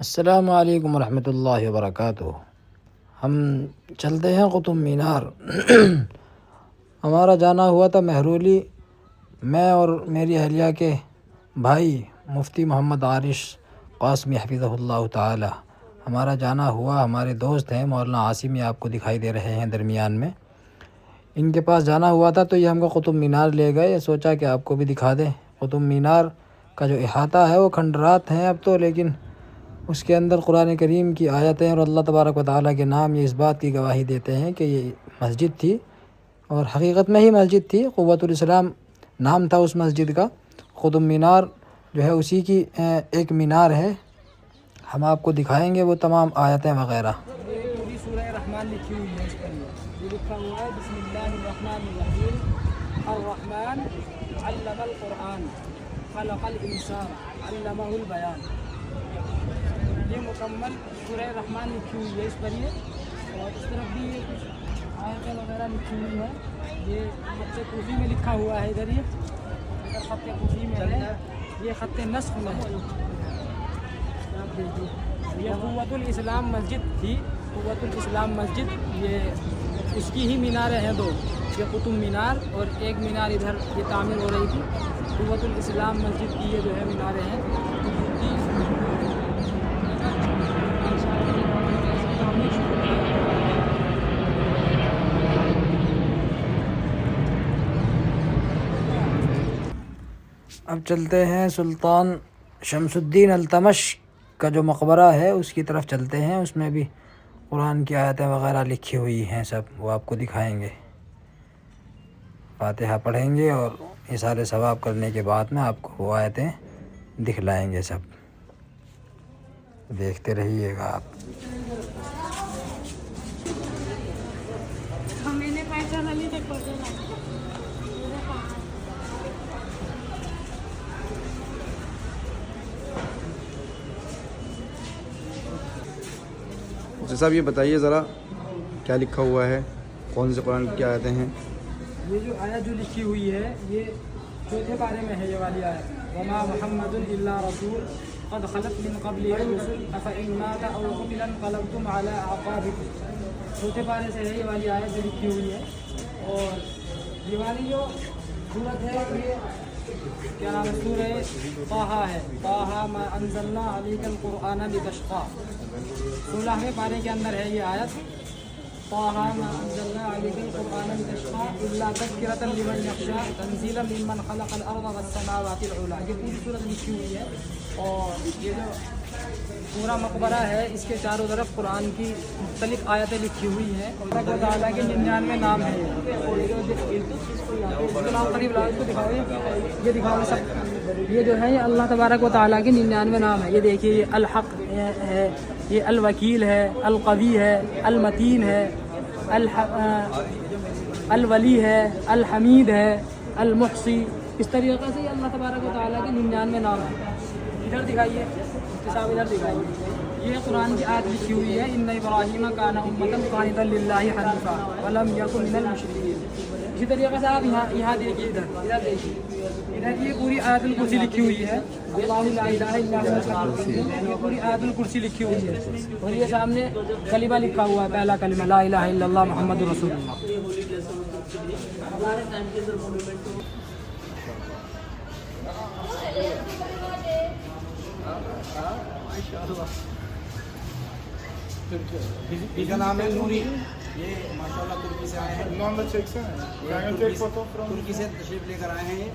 السلام علیکم ورحمۃ اللہ وبرکاتہ۔ ہم چلتے ہیں قطب مینار۔ ہمارا جانا ہوا تھا مہرولی، میں اور میری اہلیہ کے بھائی مفتی محمد عارش قاسمی حفظہ اللہ تعالی، ہمارا جانا ہوا۔ ہمارے دوست ہیں مولانا عاصم، یہ آپ کو دکھائی دے رہے ہیں درمیان میں، ان کے پاس جانا ہوا تھا تو یہ ہم کو قطب مینار لے گئے۔ سوچا کہ آپ کو بھی دکھا دیں۔ قطب مینار کا جو احاطہ ہے وہ کھنڈرات ہیں اب تو، لیکن اس کے اندر قرآن کریم کی آیتیں اور اللہ تبارک و تعالیٰ کے نام یہ اس بات کی گواہی دیتے ہیں کہ یہ مسجد تھی، اور حقیقت میں ہی مسجد تھی۔ قوۃ الاسلام نام تھا اس مسجد کا۔ قطب مینار جو ہے اسی کی ایک مینار ہے، ہم آپ کو دکھائیں گے وہ تمام آیتیں وغیرہ۔ پوری سورہ رحمان لکھی ہوئی ہے اس پر، یہ لکھا ہوا ہے بسم اللہ الرحمن الرحیم الرحمن علم القرآن خلق الانسان علمہ البیان۔ یہ مکمل سورہ رحمان لکھی ہوئی ہے اس پر یہ، اور اس طرف بھی یہ کچھ آیتیں وغیرہ لکھی ہوئی ہے۔ یہ خط کوفی میں لکھا ہوا ہے، ادھر یہ خط کوفی میں ہے، یہ خط نسخ میں ہے۔ آپ دیکھیے، یہ قوۃ الاسلام مسجد تھی، قوۃ الاسلام مسجد، یہ اس کی ہی میناریں ہیں دو، یہ قطب مینار اور ایک مینار ادھر یہ تعمیر ہو رہی تھی۔ قوۃ الاسلام مسجد کی یہ جو ہے میناریں ہیں۔ اب چلتے ہیں سلطان شمس الدین التمش کا جو مقبرہ ہے اس کی طرف چلتے ہیں، اس میں بھی قرآن کی آیتیں وغیرہ لکھی ہوئی ہیں سب، وہ آپ کو دکھائیں گے۔ فاتحہ پڑھیں گے اور اثار ثواب کرنے کے بعد میں آپ کو وہ آیتیں دکھلائیں گے سب، دیکھتے رہیے گا آپ۔ صاحب یہ بتائیے ذرا کیا لکھا ہوا ہے، کون سے قرآن کی آیتیں ہیں؟ یہ جو آیت جو لکھی ہوئی ہے یہ چوتھے پارے میں ہے، یہ والی آیت، وما محمد الا رسول قد خلت من قبلہ الرسل افإن مات او قتل انقلبتم علی اعقابکم۔ چوتھے پارے سے ہے یہ والی آیت جو لکھی ہوئی ہے۔ اور یہ والی جو سورت ہے یہ کیا نام ہے، سورہ طٰہٰ ہے، طٰہٰ ما انزلنا علیک القرآن لتشقیٰ، 16ویں پارے کے اندر ہے یہ آیت، طٰہٰ ما انزلنا علیک القرآن لتشقیٰ الا تذکرۃ لمن یخشیٰ تنزیلا ممن خلق الارض والسماوات العلیٰ۔ یہ پوری سورت لکھی ہوئی ہے، اور یہ جو پورا مقبرہ ہے اس کے چاروں طرف قرآن کی مختلف آیتیں لکھی ہوئی ہیں، اور اللہ تعالیٰ کے 99 نام ہیں۔ یہ دکھاؤ سب، یہ جو ہے یہ اللہ تبارک و تعالیٰ کے 99 نام ہیں۔ یہ دیکھیے، یہ الحق ہے، یہ الوکیل ہے، القوی ہے، المتین ہے، الولی ہے، الحمید ہے، المحصی۔ اس طریقے سے یہ اللہ تبارک و تعالیٰ کے 99 نام ہیں۔ ادھر دکھائیے صاحب، ادھر دکھائیے، یہ قرآن کی آیت لکھی ہوئی ہے، ان ابراہیم کان امۃ قانتا للہ حنیفا ولم یکن من المشرکین۔ اسی طریقے سے آپ یہاں دیکھیے، ادھر دیکھیے، ادھر یہ پوری آیت الکرسی لکھی ہوئی ہے، اللہ لا الہ الا هو، یہ پوری آیت الکرسی لکھی ہوئی ہے، اور یہ سامنے کلمہ لکھا ہوا ہے، پہلا کلمہ لا الہ الا اللہ محمد رسول اللہ۔ ان کا نام ہے نوری، یہ ماشاء اللہ ترکی سے آئے ہیں، ترکی سے تشریف لے کر آئے ہیں یہ،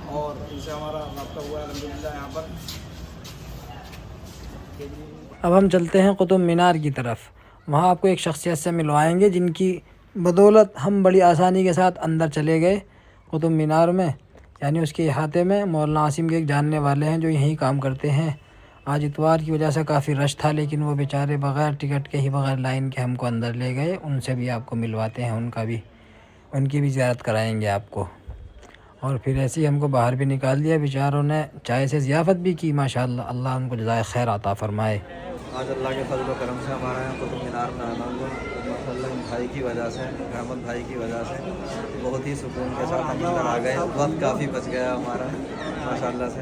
اور ان سے ہمارا رابطہ ہوا ہے الحمدللہ یہاں پر۔ اب ہم چلتے ہیں قطب مینار کی طرف، وہاں آپ کو ایک شخصیت سے ملوائیں گے جن کی بدولت ہم بڑی آسانی کے ساتھ اندر چلے گئے قطب مینار میں، یعنی اس کے احاطے میں۔ مولانا عاصم کے ایک جاننے والے ہیں جو یہیں کام کرتے ہیں۔ آج اتوار کی وجہ سے کافی رش تھا، لیکن وہ بیچارے بغیر ٹکٹ کے ہی، بغیر لائن کے ہم کو اندر لے گئے۔ ان سے بھی آپ کو ملواتے ہیں، ان کی بھی زیارت کرائیں گے آپ کو۔ اور پھر ایسے ہی ہم کو باہر بھی نکال دیا، بیچاروں نے چائے سے ضیافت بھی کی، ماشاءاللہ، اللہ ان کو جزائے خیر عطا فرمائے۔ آج اللہ کے فضل و کرم سے ہمارے یہاں قطب مینار میں آنا ہوا، ماشاء اللہ ان بھائی کی وجہ سے، احمد بھائی کی وجہ سے بہت ہی سکون کے ساتھ ہم اندر آ گئے، وقت کافی بچ گیا ہمارا ماشاء اللہ سے۔